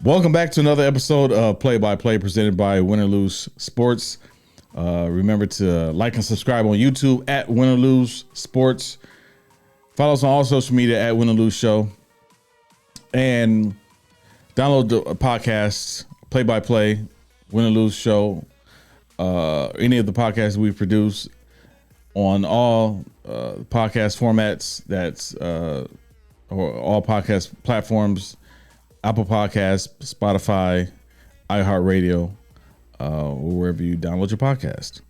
Welcome back to another episode of Play by Play presented by Win or Lose Sports. Remember to like and subscribe on YouTube at Win or Lose Sports. Follow us on all social media at Win or Lose Show. And download the podcasts, Play by Play, Win or Lose Show. Any of the podcasts we produce on all podcast formats, or all podcast platforms. Apple Podcasts, Spotify, iHeartRadio, or wherever you download your podcast.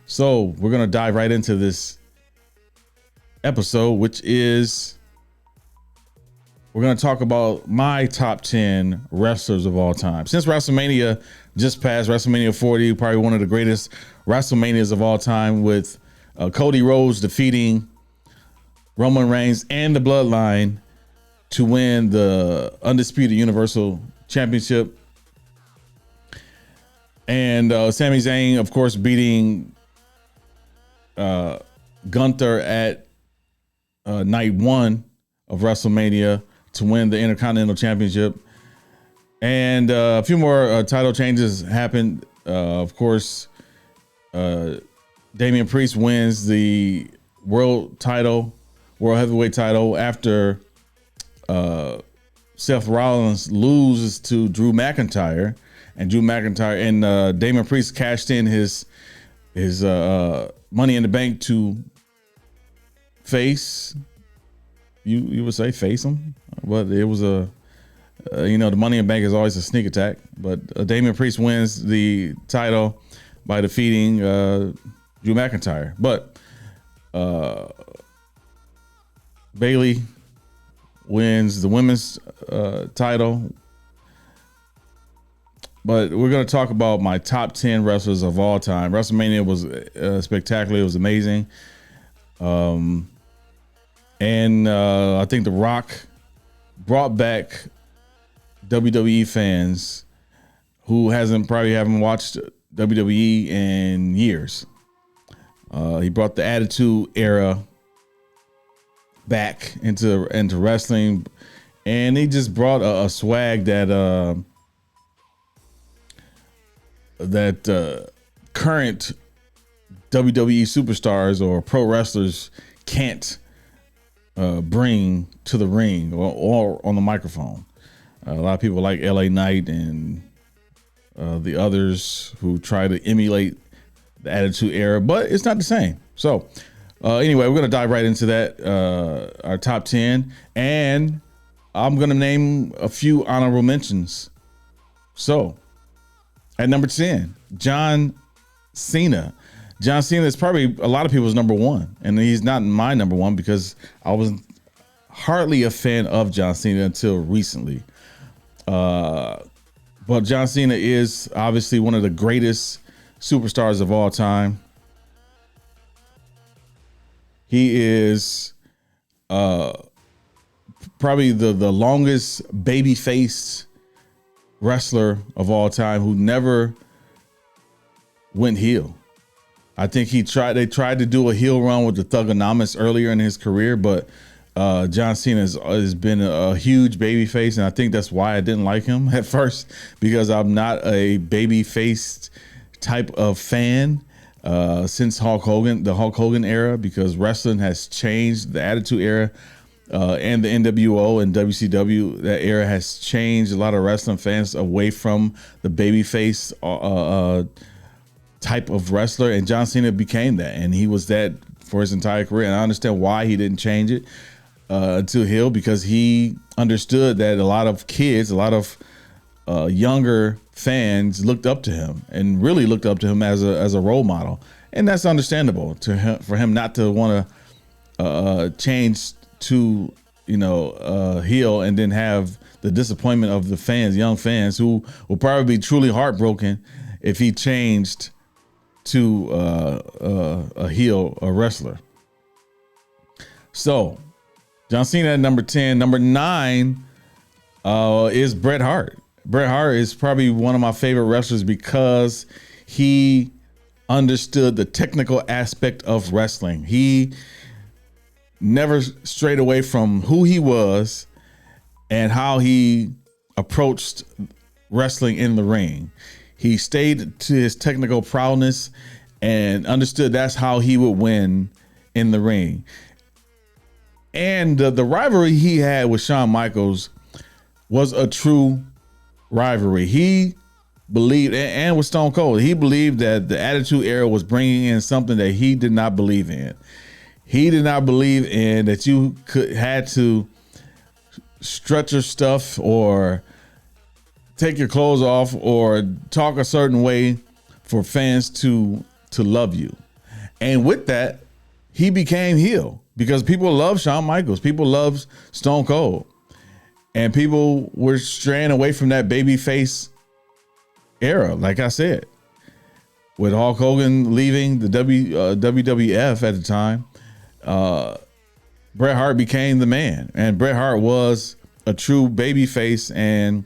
So we're going to dive right into this episode, which is we're going to talk about my top 10 wrestlers of all time. Since WrestleMania just passed, WrestleMania 40, probably one of the greatest WrestleManias of all time, with Cody Rhodes defeating Roman Reigns and the Bloodline to win the Undisputed Universal Championship. And Sami Zayn, of course, beating Gunther at night one of WrestleMania to win the Intercontinental Championship. And a few more title changes happened. Of course, Damian Priest wins the world heavyweight title after Seth Rollins loses to Drew McIntyre, and Damian Priest cashed in his Money in the Bank to face. You would say face him, but it was the Money in the Bank is always a sneak attack. But Damian Priest wins the title by defeating Drew McIntyre. But Bayley wins the women's title. But we're going to talk about my top 10 wrestlers of all time. WrestleMania was spectacular. It was amazing. And I think The Rock brought back WWE fans who probably haven't watched WWE in years. He brought the Attitude Era back into wrestling, and he just brought a swag that current WWE superstars or pro wrestlers can't bring to the ring or on the microphone. A lot of people like LA Knight and the others who try to emulate the Attitude Era, but it's not the same. So anyway, we're going to dive right into that, our top 10. And I'm going to name a few honorable mentions. So, at number 10, John Cena. John Cena is probably a lot of people's number one. And he's not my number one because I was hardly a fan of John Cena until recently. But John Cena is obviously one of the greatest superstars of all time. He is probably the longest baby-faced wrestler of all time who never went heel. I think they tried to do a heel run with the Thugonomics earlier in his career, but John Cena has been a huge babyface, and I think that's why I didn't like him at first, because I'm not a baby-faced type of fan. Since the Hulk Hogan era, because wrestling has changed, the Attitude Era and the NWO and WCW, that era has changed a lot of wrestling fans away from the babyface type of wrestler, and John Cena became that, and he was that for his entire career. And I understand why he didn't change it to heel, because he understood that a lot of kids, a lot of younger fans looked up to him, and really looked up to him as a role model, and that's understandable for him not to want to change to heel, and then have the disappointment of the fans, young fans, who will probably be truly heartbroken if he changed to a heel, a wrestler. So John Cena at number 10. Number 9 is Bret Hart. Bret Hart is probably one of my favorite wrestlers because he understood the technical aspect of wrestling. He never strayed away from who he was and how he approached wrestling in the ring. He stayed to his technical prowess and understood that's how he would win in the ring. And the rivalry he had with Shawn Michaels was a true rivalry. He believed, and with Stone Cold, he believed that the Attitude Era was bringing in something that he did not believe in. He did not believe in that you had to strut your stuff or take your clothes off or talk a certain way for fans to love you. And with that, he became heel because people love Shawn Michaels. People love Stone Cold. And people were straying away from that babyface era, like I said. With Hulk Hogan leaving the WWF at the time, Bret Hart became the man. And Bret Hart was a true babyface and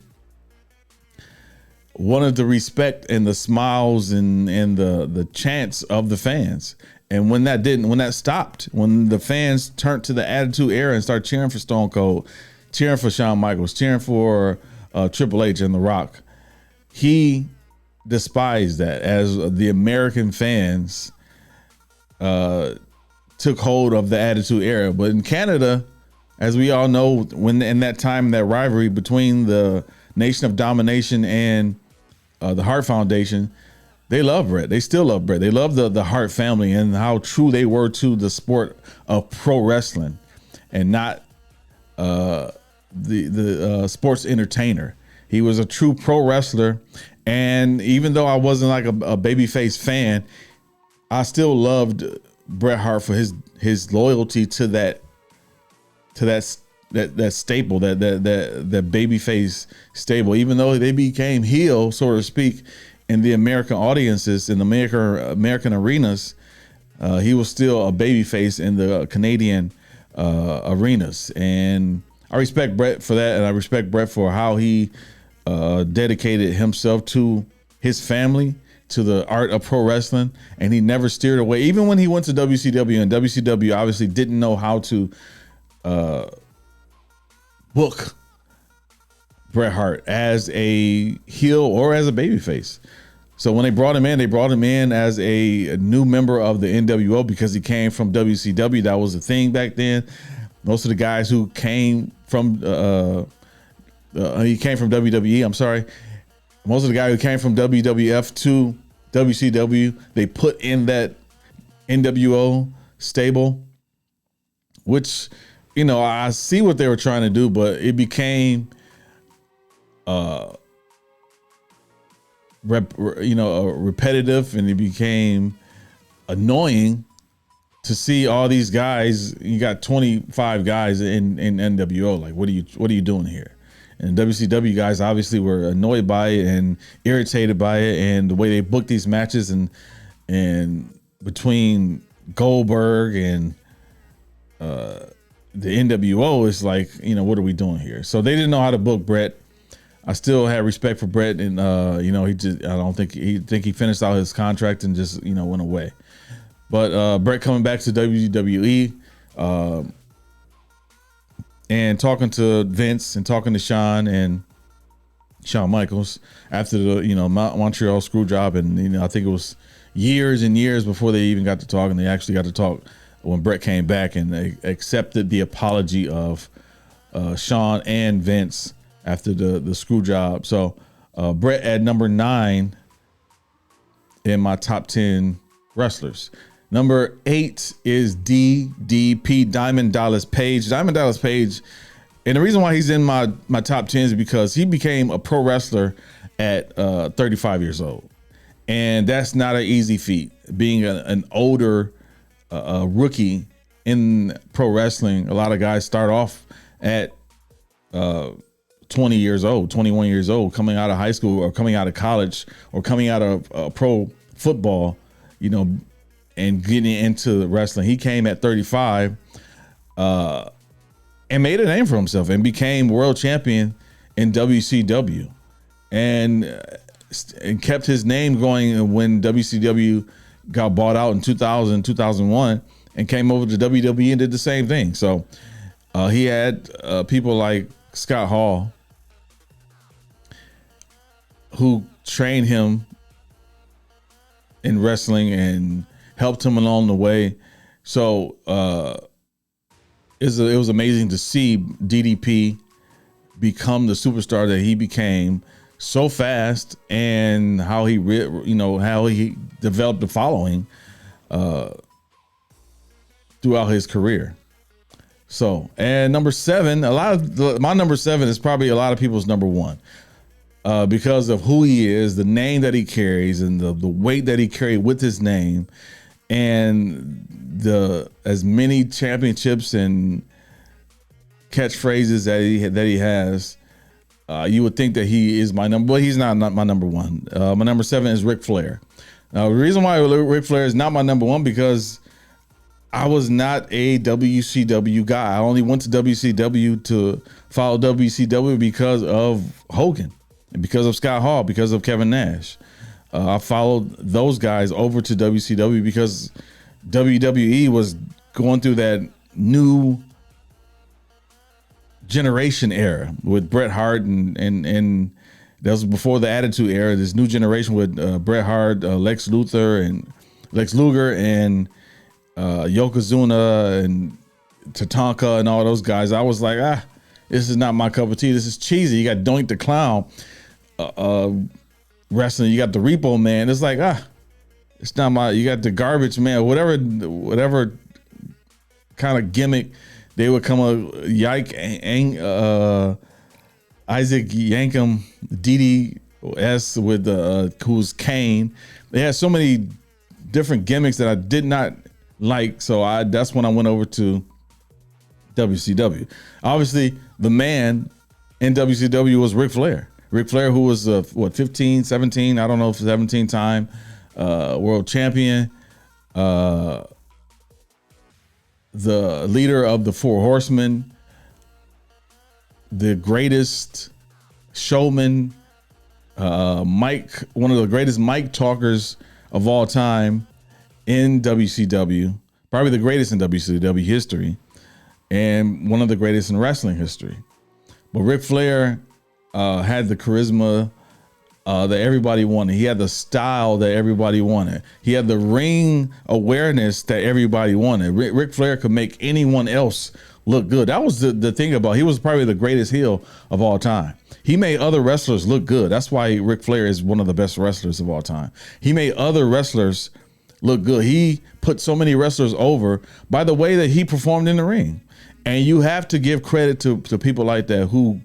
wanted the respect and the smiles and the chants of the fans. And when that stopped, when the fans turned to the Attitude Era and started cheering for Stone Cold, cheering for Shawn Michaels, cheering for Triple H and The Rock, he despised that as the American fans took hold of the Attitude Era. But in Canada, as we all know, when in that time, that rivalry between the Nation of Domination and the Hart Foundation, they love Bret. They still love Bret. They love the Hart family and how true they were to the sport of pro wrestling and not the sports entertainer. He was a true pro wrestler. And even though I wasn't like a babyface fan, I still loved Bret Hart for his loyalty to that staple, that babyface stable. Even though they became heel, so to speak, in the American audiences, in the American arenas, he was still a babyface in the Canadian arenas. And I respect Bret for that, and I respect Bret for how he dedicated himself to his family, to the art of pro wrestling, and he never steered away. Even when he went to WCW, and WCW obviously didn't know how to book Bret Hart as a heel or as a babyface. So when they brought him in as a new member of the NWO because he came from WCW. That was the thing back then. Most of the guys who came from he came from WWE. I'm sorry. Most of the guys who came from WWF to WCW, they put in that NWO stable, which, you know, I see what they were trying to do, but it became, repetitive, and it became annoying to see all these guys. You got 25 guys in NWO. Like, what are you doing here? And WCW guys obviously were annoyed by it and irritated by it, and the way they booked these matches and between Goldberg and the NWO is like, you know, what are we doing here? So they didn't know how to book Bret. I still had respect for Bret, and I don't think he finished out his contract and just, you know, went away. But Bret coming back to WWE, and talking to Vince and talking to Shawn Michaels after the Montreal screw job, and I think it was years and years before they even got to talk, and they actually got to talk when Bret came back and they accepted the apology of Shawn and Vince after the screw job. So Bret at number 9 in my top 10 wrestlers. Number 8 is DDP, Diamond Dallas Page. Diamond Dallas Page, and the reason why he's in my top 10 is because he became a pro wrestler at 35 years old. And that's not an easy feat. Being an older rookie in pro wrestling, a lot of guys start off at 20 years old, 21 years old, coming out of high school or coming out of college or coming out of pro football, and getting into wrestling. He came at 35 and made a name for himself and became world champion in WCW and kept his name going when WCW got bought out in 2000, 2001 and came over to WWE and did the same thing. So he had people like Scott Hall who trained him in wrestling and helped him along the way. So it was amazing to see DDP become the superstar that he became so fast, and how he developed a following throughout his career. So, and number 7, my number 7 is probably a lot of people's number 1. Because of who he is, the name that he carries, and the weight that he carried with his name, and as many championships and catchphrases that he has. You would think that he is my number, but he's not my number 1. My number 7 is Ric Flair. The reason why Ric Flair is not my number 1, because I was not a WCW guy. I only went to WCW to follow WCW because of Hogan, and because of Scott Hall, because of Kevin Nash. I followed those guys over to WCW because WWE was going through that new generation era with Bret Hart, and that was before the Attitude Era. This new generation with Bret Hart, Lex Luger, and Yokozuna and Tatanka and all those guys. I was like, this is not my cup of tea. This is cheesy. You got Doink the Clown wrestling. You got the Repo Man. It's like, it's not my. You got the Garbage Man. Whatever kind of gimmick they would come up. Isaac Yankem, DDS with who's Kane. They had so many different gimmicks that I did not like. So that's when I went over to WCW. Obviously, the man in WCW was Ric Flair. Ric Flair, who was 15, 17, I don't know if 17 time world champion, the leader of the Four Horsemen, the greatest showman, one of the greatest mic talkers of all time in WCW, probably the greatest in WCW history, and one of the greatest in wrestling history. But Ric Flair had the charisma that everybody wanted. He had the style that everybody wanted. He had the ring awareness that everybody wanted. Ric Flair could make anyone else look good. That was the thing about he was probably the greatest heel of all time. He made other wrestlers look good. That's why Ric Flair is one of the best wrestlers of all time. He made other wrestlers look good. He put so many wrestlers over by the way that he performed in the ring. And you have to give credit to people like that who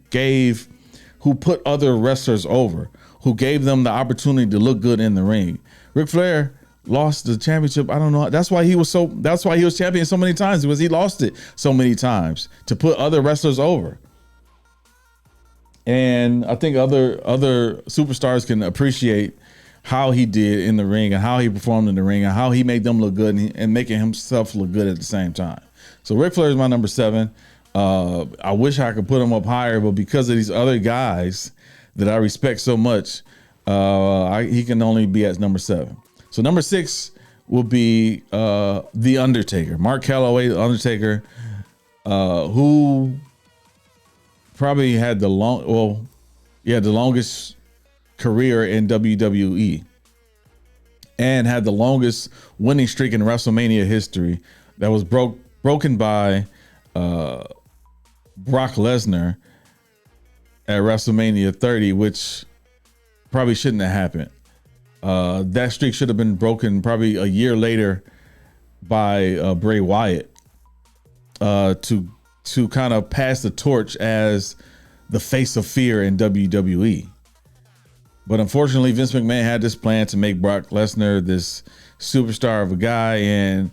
put other wrestlers over, who gave them the opportunity to look good in the ring. Ric Flair lost the championship. I don't know. That's why he was champion so many times, because he lost it so many times to put other wrestlers over. And I think other superstars can appreciate how he did in the ring and how he performed in the ring and how he made them look good and making himself look good at the same time. So Ric Flair is my number 7. I wish I could put him up higher, but because of these other guys that I respect so much, he can only be at number 7. So number 6 will be The Undertaker, Mark Calloway, The Undertaker, who probably had the longest career in WWE and had the longest winning streak in WrestleMania history that was broken by Brock Lesnar at WrestleMania 30, which probably shouldn't have happened. That streak should have been broken probably a year later by Bray Wyatt to kind of pass the torch as the face of fear in WWE. But unfortunately, Vince McMahon had this plan to make Brock Lesnar this superstar of a guy, and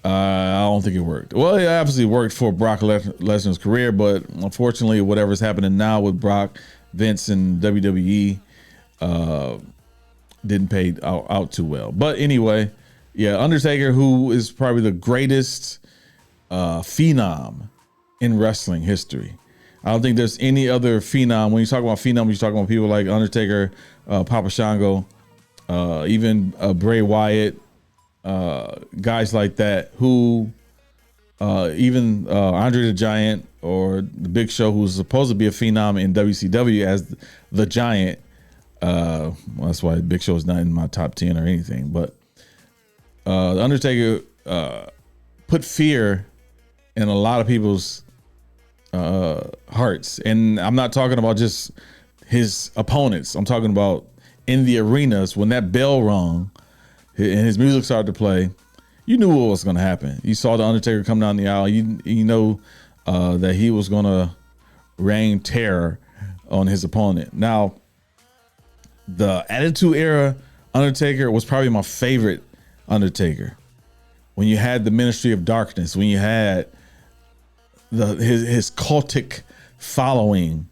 I don't think it worked. Well, it obviously worked for Brock Lesnar's career, but unfortunately, whatever's happening now with Brock, Vince, and WWE didn't pay out too well. But anyway, yeah, Undertaker, who is probably the greatest phenom in wrestling history. I don't think there's any other phenom. When you talk about phenom, you're talking about people like Undertaker, Papa Shango, even Bray Wyatt, guys like that, who even Andre the Giant or the Big Show, who's supposed to be a phenom in WCW as the Giant, Well, that's why Big Show is not in my top 10 or anything. But the Undertaker put fear in a lot of people's hearts, and I'm not talking about just his opponents. I'm talking about in the arenas when that bell rung and his music started to play. You knew what was going to happen. You saw the Undertaker come down the aisle. You know that he was going to rain terror on his opponent. Now, the Attitude Era Undertaker was probably my favorite Undertaker. When you had the Ministry of Darkness, when you had his cultic following,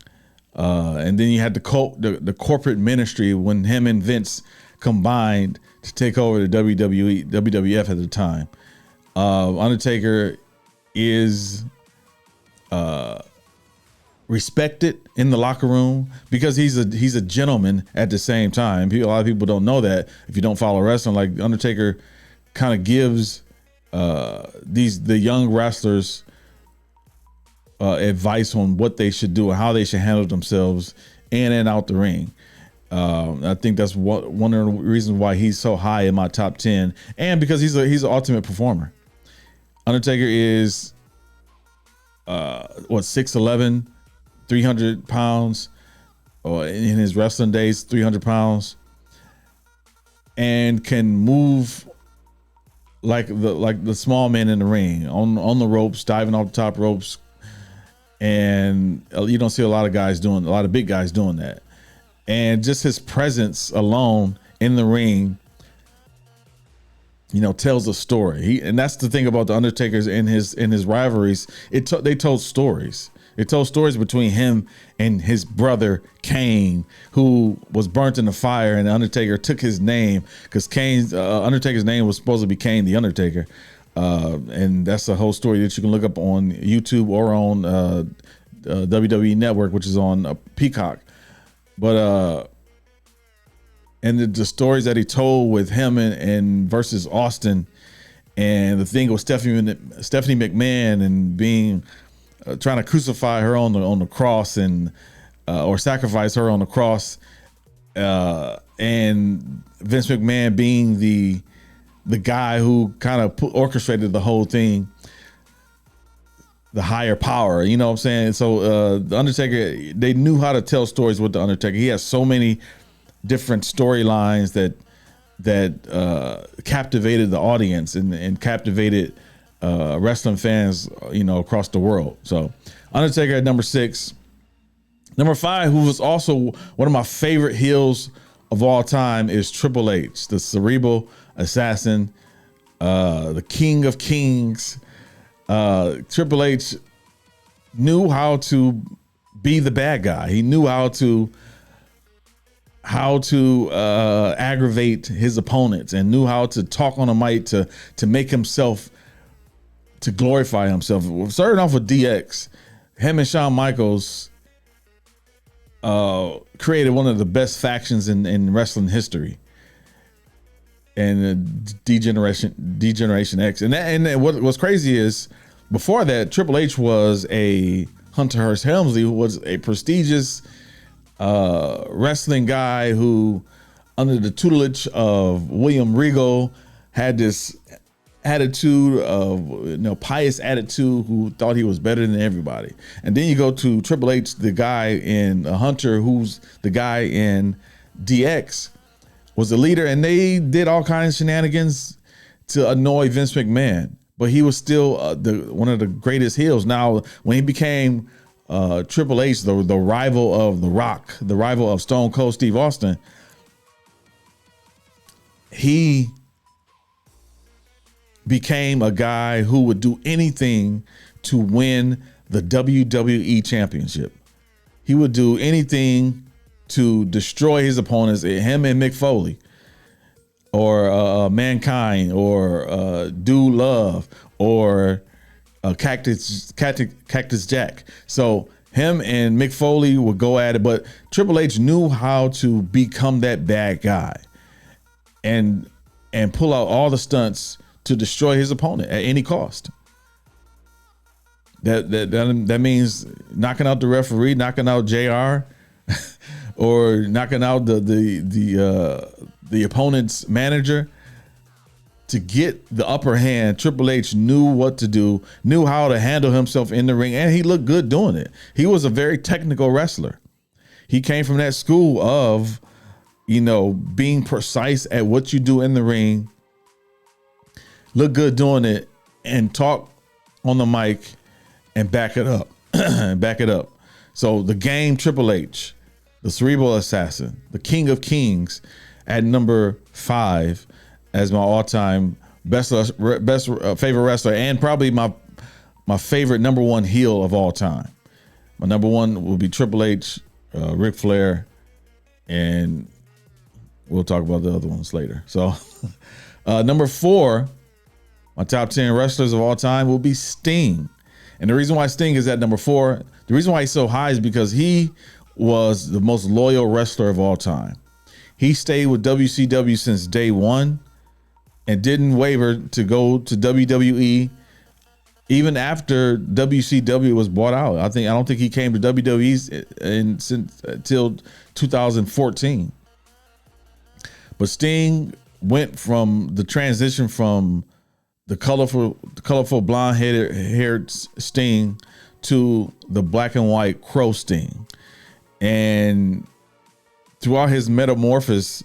and then you had the corporate ministry when him and Vince combined to take over the WWF at the time. Undertaker is respected in the locker room because he's a gentleman at the same time. A lot of people don't know that if you don't follow wrestling. Like, Undertaker kind of gives the young wrestlers advice on what they should do and how they should handle themselves in and out the ring. I think that's one of the reasons why he's so high in my top 10, and because he's an ultimate performer. Undertaker is 6'11", 300 pounds, or in his wrestling days, 300 pounds, and can move like the small man in the ring on the ropes, diving off the top ropes. And you don't see a lot of big guys doing that. And just his presence alone in the ring, tells a story. And that's the thing about the Undertakers in his rivalries. They told stories. It told stories between him and his brother Kane, who was burnt in the fire, and the Undertaker took his name because Undertaker's name was supposed to be Kane the Undertaker. And that's a whole story that you can look up on YouTube or on WWE Network, which is on Peacock. But and the stories that he told with him and versus Austin, and the thing with Stephanie McMahon and being trying to crucify her on the cross and or sacrifice her on the cross, and Vince McMahon being the guy who kind of orchestrated the whole thing, the higher power, you know what I'm saying? So the Undertaker, they knew how to tell stories with the Undertaker. He has so many different storylines that captivated the audience and captivated wrestling fans, across the world. So Undertaker at number 6. Number 5, who was also one of my favorite heels of all time, is Triple H, the cerebral assassin, the King of Kings. Triple H knew how to be the bad guy. He knew how to aggravate his opponents, and knew how to talk on a mic to make himself, to glorify himself. Starting off with DX, him and Shawn Michaels created one of the best factions in wrestling history. And D-Generation X. And what's crazy is, before that, Triple H was a Hunter Hearst Helmsley, who was a prestigious wrestling guy who, under the tutelage of William Regal, had this attitude of, pious attitude, who thought he was better than everybody. And then you go to Triple H, the guy in Hunter, who's the guy in DX, was the leader, and they did all kinds of shenanigans to annoy Vince McMahon, but he was still one of the greatest heels. Now, when he became Triple H, the rival of The Rock, the rival of Stone Cold Steve Austin, he became a guy who would do anything to win the WWE Championship. He would do anything to destroy his opponents, him and Mick Foley, or Mankind, or Dude Love, or Cactus Jack. So him and Mick Foley would go at it, but Triple H knew how to become that bad guy and pull out all the stunts to destroy his opponent at any cost. That means knocking out the referee, knocking out JR, or knocking out the opponent's manager to get the upper hand. Triple H knew what to do, knew how to handle himself in the ring, and he looked good doing it. He was a very technical wrestler. He came from that school of, being precise at what you do in the ring, look good doing it, and talk on the mic and back it up. Back it up. So the game Triple H, the cerebral assassin, the king of kings, at number 5 as my all-time best favorite wrestler, and probably my favorite number 1 heel of all time. My number 1 will be Triple H, Ric Flair, and we'll talk about the other ones later. So number 4, my top 10 wrestlers of all time will be Sting. And the reason why Sting is at number 4, the reason why he's so high is because he was the most loyal wrestler of all time. He stayed with WCW since day one and didn't waver to go to WWE even after WCW was bought out. I don't think he came to WWE until 2014. But Sting went from the transition from the colorful blonde-haired Sting to the black and white Crow Sting. And throughout his metamorphosis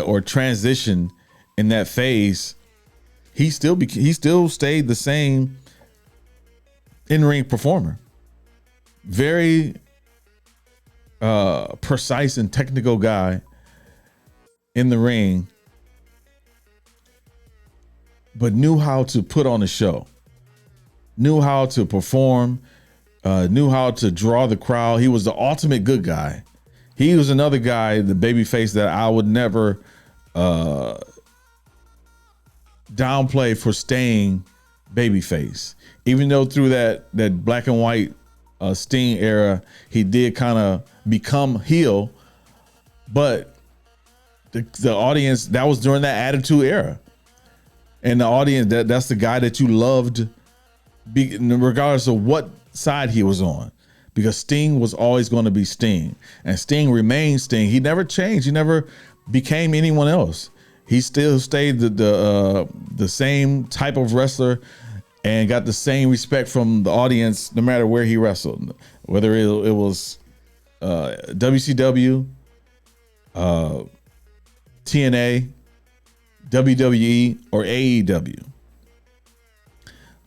or transition in that phase, he still stayed the same in-ring performer. Very precise and technical guy in the ring, but knew how to put on a show, knew how to perform, knew how to draw the crowd. He was the ultimate good guy. He was another guy, the babyface, that I would never downplay for staying babyface. Even though through that black and white Sting era, he did kind of become heel, but the audience, that was during that Attitude Era. And the audience, that's the guy that you loved, regardless of what side he was on, because Sting was always going to be Sting, and Sting remained Sting. He never changed. He never became anyone else. He still stayed the same type of wrestler and got the same respect from the audience no matter where he wrestled, whether it was WCW, TNA, WWE, or AEW.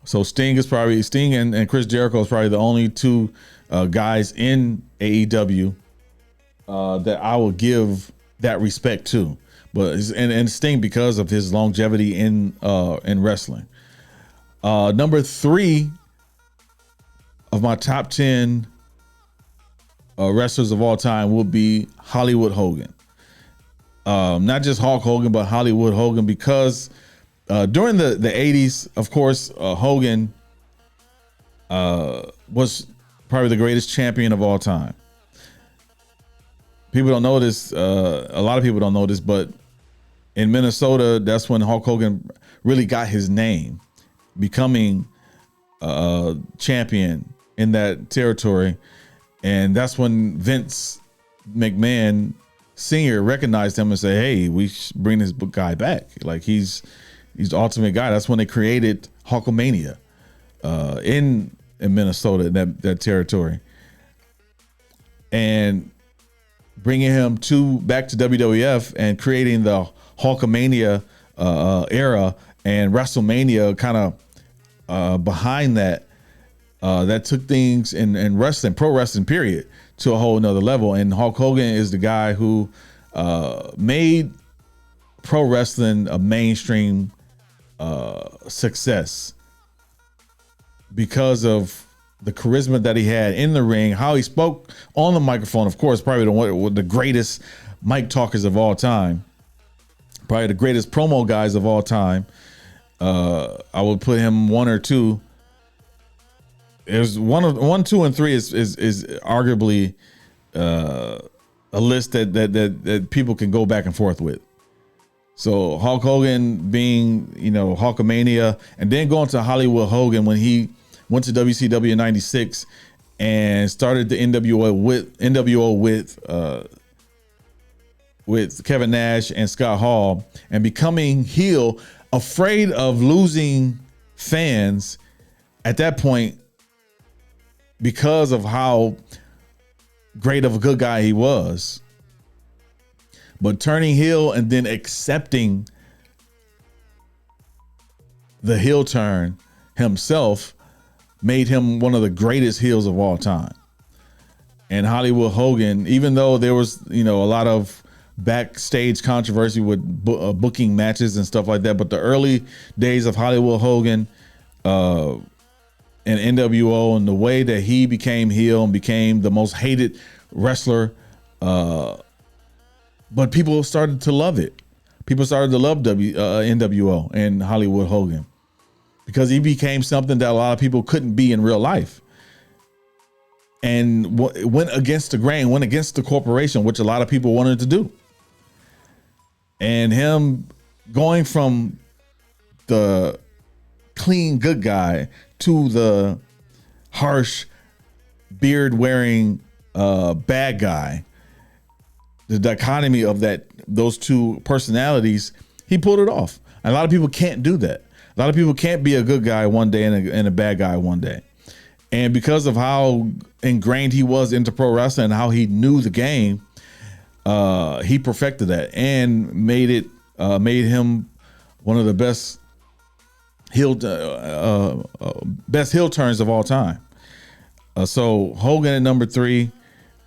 So Sting and Chris Jericho is probably the only two guys in AEW that I will give that respect to. But and Sting, because of his longevity in wrestling. Number 3 of my top 10 wrestlers of all time will be Hollywood Hogan. Not just Hulk Hogan, but Hollywood Hogan, because during the 80s, of course, Hogan was probably the greatest champion of all time. People don't know this. A lot of people don't know this, but in Minnesota, that's when Hulk Hogan really got his name, becoming champion in that territory. And that's when Vince McMahon Sr. recognized him and said, hey, we should bring this guy back. Like, he's the ultimate guy. That's when they created Hulkamania in Minnesota, in that territory. And bringing him back to WWF and creating the Hulkamania era and WrestleMania kind of behind that, that took things in wrestling, pro wrestling period, to a whole nother level. And Hulk Hogan is the guy who made pro wrestling a mainstream success because of the charisma that he had in the ring, how he spoke on the microphone. Of course, probably the greatest mic talkers of all time, probably the greatest promo guys of all time. I would put him 1 or 2. There's 1, 2, and 3 is arguably a list that people can go back and forth with. So Hulk Hogan being, Hulkamania, and then going to Hollywood Hogan when he went to WCW in '96 and started the NWO with Kevin Nash and Scott Hall, and becoming heel, afraid of losing fans at that point because of how great of a good guy he was. But turning heel and then accepting the heel turn himself made him one of the greatest heels of all time. And Hollywood Hogan, even though there was, a lot of backstage controversy with booking matches and stuff like that, but the early days of Hollywood Hogan and NWO, and the way that he became heel and became the most hated wrestler, but people started to love it. People started to love NWO and Hollywood Hogan because he became something that a lot of people couldn't be in real life, and went against the grain, went against the corporation, which a lot of people wanted to do. And him going from the clean good guy to the harsh beard wearing bad guy, the dichotomy of those two personalities, he pulled it off. And a lot of people can't do that. A lot of people can't be a good guy one day and a bad guy one day. And because of how ingrained he was into pro wrestling and how he knew the game, he perfected that and made him one of the best heel turns of all time. So Hogan at number 3,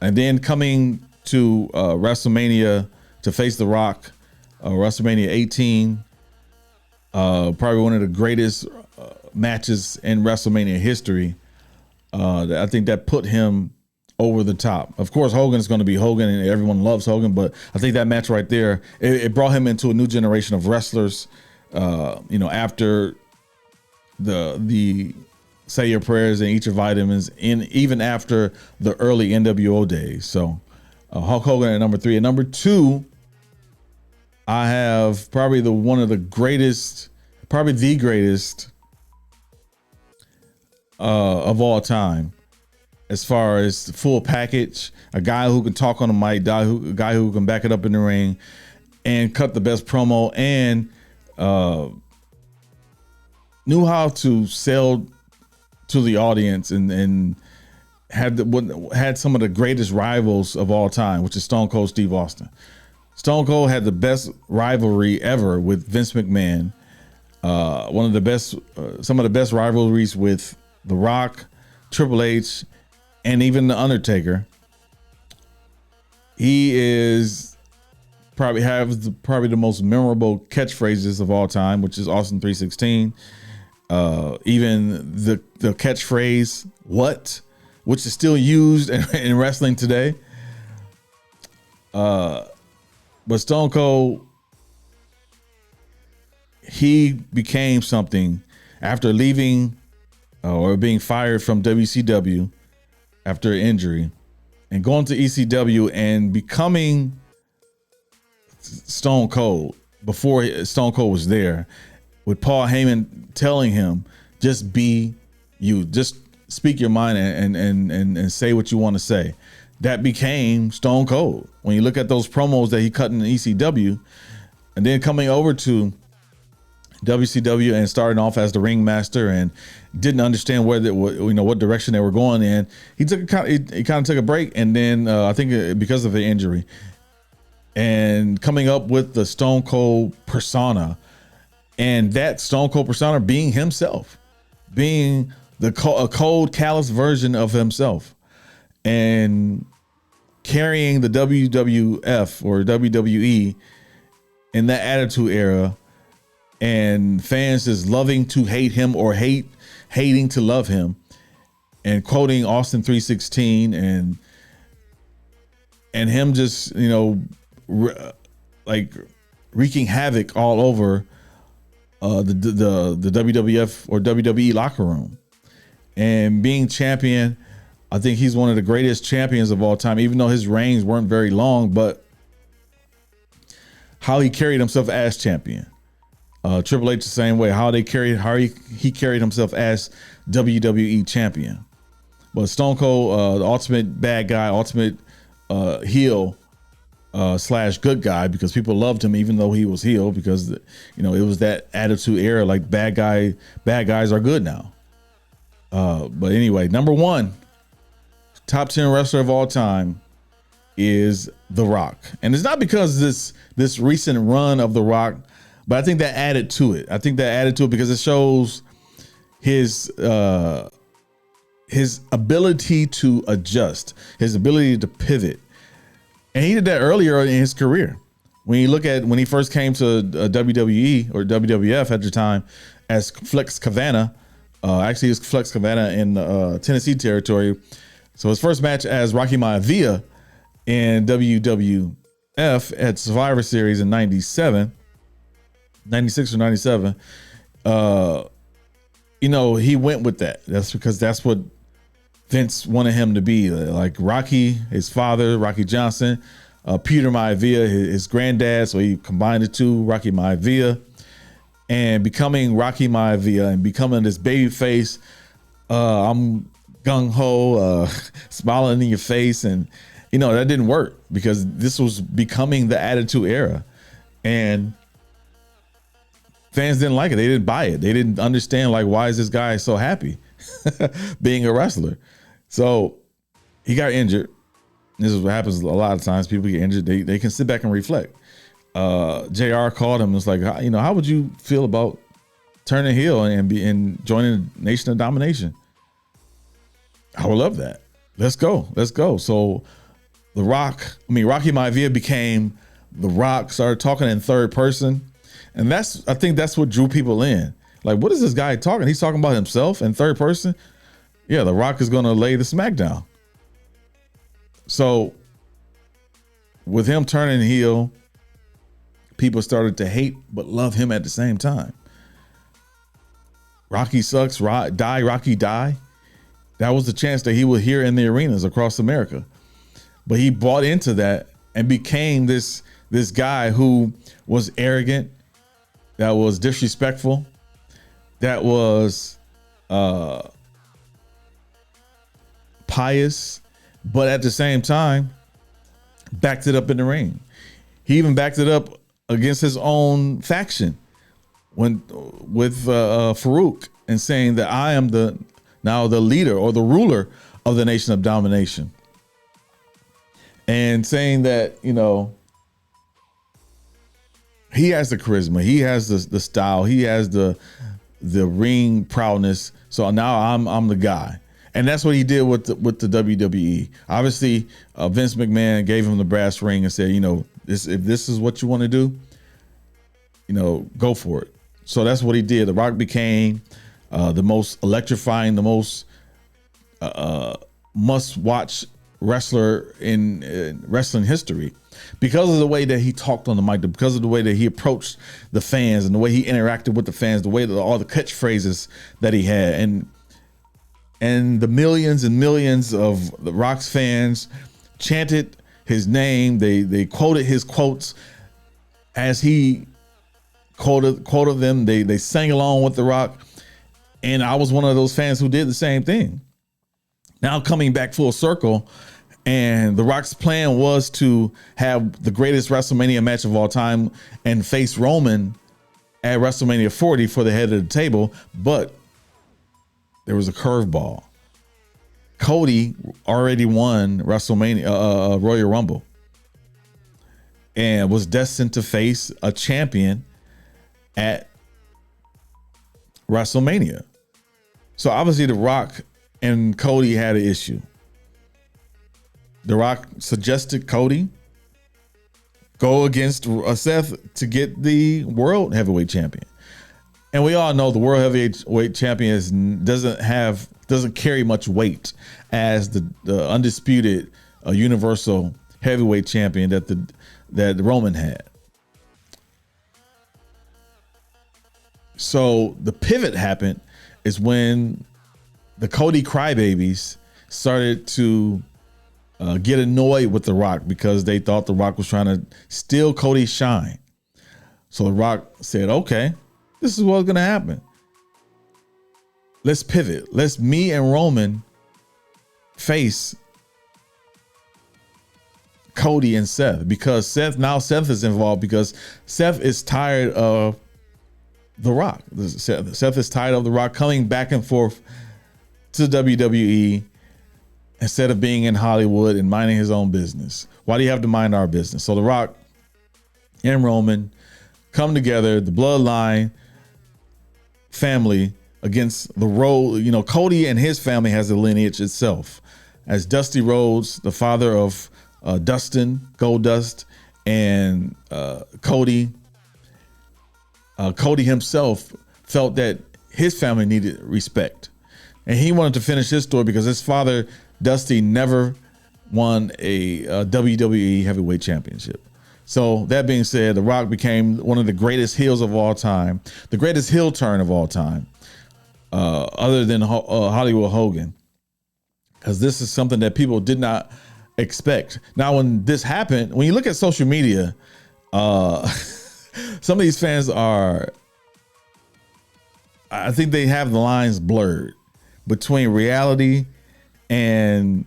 and then coming to WrestleMania to face The Rock, WrestleMania 18, probably one of the greatest matches in WrestleMania history. I think that put him over the top. Of course, Hogan is going to be Hogan, and everyone loves Hogan, but I think that match right there, it brought him into a new generation of wrestlers. After the Say Your Prayers and Eat Your Vitamins, even after the early NWO days. So Hulk Hogan at number 3. At number 2, I have probably the greatest of all time, as far as the full package. A guy who can talk on the mic, a guy who can back it up in the ring and cut the best promo, and knew how to sell to the audience, and had some of the greatest rivals of all time, which is Stone Cold Steve Austin. Stone Cold had the best rivalry ever with Vince McMahon. Some of the best rivalries with The Rock, Triple H, and even The Undertaker. He is probably the most memorable catchphrases of all time, which is Austin 316. Even the catchphrase "What," which is still used in wrestling today. But Stone Cold, he became something after leaving or being fired from WCW after an injury, and going to ECW and becoming Stone Cold before Stone Cold was there, with Paul Heyman telling him, just be you, just speak your mind and say what you want to say. That became Stone Cold. When you look at those promos that he cut in ECW, and then coming over to WCW and starting off as the ringmaster and didn't understand what direction they were going in. He kind of took a break, and then I think because of the injury, and coming up with the Stone Cold persona, and that Stone Cold persona being himself, being a cold, callous version of himself, and carrying the WWF or WWE in that Attitude Era, and fans just loving to hate him or hating to love him, and quoting Austin 316 and him just, like wreaking havoc all over the WWF or WWE locker room, and being champion. I think he's one of the greatest champions of all time, even though his reigns weren't very long, but how he carried himself as champion. Triple H the same way, how he carried himself as WWE champion. But Stone Cold, the ultimate bad guy, ultimate heel slash good guy, because people loved him even though he was heel, because it was that attitude era, like bad guys are good now. But anyway, number one, top 10 wrestler of all time is The Rock. And it's not because this recent run of The Rock, but I think that added to it. Because it shows his ability to adjust, his ability to pivot. And he did that earlier in his career. When you look at when he first came to WWE or WWF at the time as Flex Cavana, actually it's Flex Cavana in Tennessee territory. So his first match as Rocky Maivia in WWF at Survivor Series in 96 or 97, he went with that. That's because that's what Vince wanted him to be, like Rocky, his father, Rocky Johnson, Peter Maivia, his granddad. So he combined the two, Rocky Maivia, and becoming Rocky Maivia and becoming this baby face. I'm gung ho, smiling in your face, and that didn't work because this was becoming the Attitude Era, and fans didn't like it. They didn't buy it. They didn't understand, like, why is this guy so happy being a wrestler? So he got injured. This is what happens a lot of times. People get injured. They can sit back and reflect. JR called him and was like, how would you feel about turning heel and joining Nation of Domination? I would love that. Let's go. So Rocky Maivia became The Rock, started talking in third person. And I think that's what drew people in. Like, what is this guy talking? He's talking about himself in third person. Yeah, The Rock is going to lay the smackdown. So with him turning heel, people started to hate but love him at the same time. Rocky sucks, Rocky die. That was the chance that he would hear in the arenas across America. But he bought into that and became this guy who was arrogant, that was disrespectful, that was pious, but at the same time, backed it up in the ring. He even backed it up against his own faction with Farouk, and saying that I am now the leader or the ruler of the Nation of Domination. And saying that, he has the charisma, he has the style, he has the ring prowess. So now I'm the guy. And that's what he did with the WWE. Obviously, Vince McMahon gave him the brass ring and said, if this is what you want to do, go for it. So that's what he did. The Rock became the most electrifying, the most must-watch wrestler in wrestling history, because of the way that he talked on the mic, because of the way that he approached the fans and the way he interacted with the fans, the way that all the catchphrases that he had, and the millions and millions of the Rock's fans chanted his name. They quoted his quotes as he quoted them. They sang along with the Rock, and I was one of those fans who did the same thing. Now coming back full circle, and The Rock's plan was to have the greatest WrestleMania match of all time and face Roman at WrestleMania 40 for the head of the table, but there was a curveball. Cody already won WrestleMania, Royal Rumble, and was destined to face a champion at WrestleMania. So obviously The Rock and Cody had an issue. The Rock suggested Cody go against Seth to get the World Heavyweight Champion. And we all know the World Heavyweight Champion doesn't carry much weight as the undisputed Universal Heavyweight Champion that Roman had. So the pivot happened is when the Cody crybabies started to get annoyed with The Rock because they thought The Rock was trying to steal Cody's shine. So The Rock said, okay, this is what's going to happen. Let's pivot. Me and Roman face Cody and Seth, because Seth is involved because Seth is tired of The Rock. Seth is tired of The Rock coming back and forth to WWE instead of being in Hollywood and minding his own business. Why do you have to mind our business? So The Rock and Roman come together, the bloodline family against the Rhodes. You know, Cody and his family has a lineage itself. As Dusty Rhodes, the father of Dustin, Goldust, and Cody. Cody himself felt that his family needed respect. And he wanted to finish his story because his father, Dusty, never won a WWE heavyweight championship. So that being said, The Rock became one of the greatest heels of all time, the greatest heel turn of all time, other than Hollywood Hogan. Because this is something that people did not expect. Now, when this happened, when you look at social media, some of these fans are, I think they have the lines blurred between reality and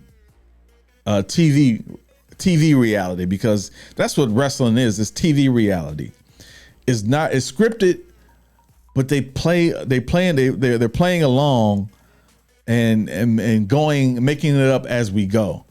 TV reality, because that's what wrestling is. It's TV reality. It's scripted, but they're playing along and going, making it up as we go,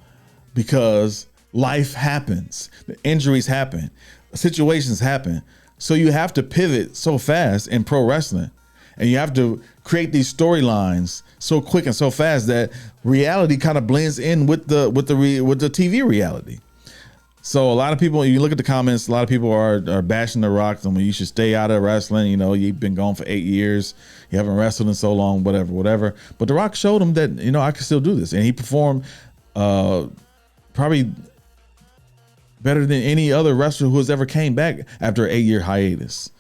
because life happens, the injuries happen, situations happen. So you have to pivot so fast in pro wrestling, and you have to create these storylines so quick and so fast that reality kind of blends in with the TV reality. So a lot of people, you look at the comments, a lot of people are bashing The Rock. I mean, you should stay out of wrestling. You know, you've been gone for 8 years. You haven't wrestled in so long, whatever. But The Rock showed him that, you know, I can still do this. And he performed probably better than any other wrestler who has ever came back after an 8-year hiatus.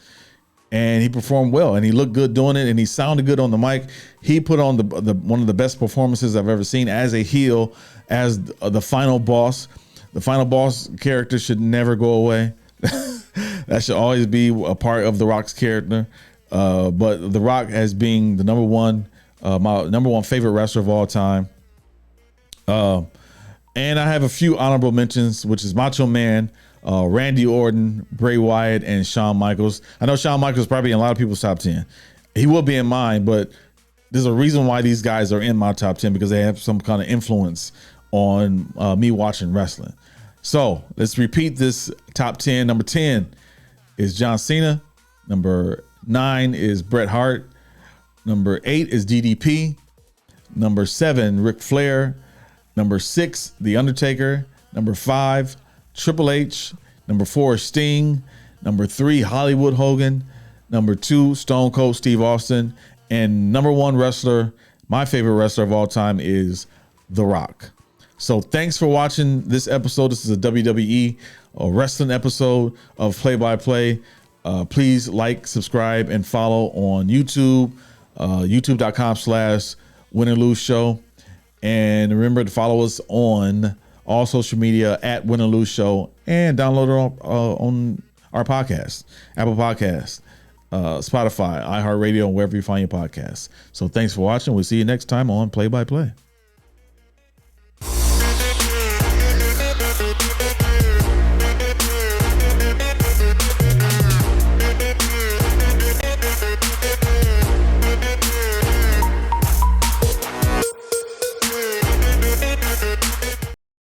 And he performed well, and he looked good doing it, and he sounded good on the mic. He put on the one of the best performances I've ever seen as a heel, as the final boss. The final boss character should never go away. That should always be a part of The Rock's character. But The Rock as being the number one, my number one favorite wrestler of all time. And I have a few honorable mentions, which is Macho Man, Randy Orton, Bray Wyatt, and Shawn Michaels. I know Shawn Michaels is probably in a lot of people's top 10. He will be in mine, but there's a reason why these guys are in my top 10, because they have some kind of influence on me watching wrestling. So let's repeat this top 10. Number 10 is John Cena. Number 9 is Bret Hart. Number 8 is DDP. Number 7, Ric Flair. Number 6, The Undertaker. Number 5, Triple H. Number 4, Sting. Number 3, Hollywood Hogan. Number 2, Stone Cold Steve Austin. And number 1 wrestler, my favorite wrestler of all time, is The Rock. So thanks for watching this episode. This is a WWE wrestling episode of Play by Play. Please like, subscribe, and follow on YouTube, youtube.com/Win or Lose Show. And remember to follow us on all social media at Win or Lose Show, and download it on our podcast, Apple Podcasts, Spotify, iHeartRadio, and wherever you find your podcasts. So thanks for watching. We'll see you next time on Play by Play.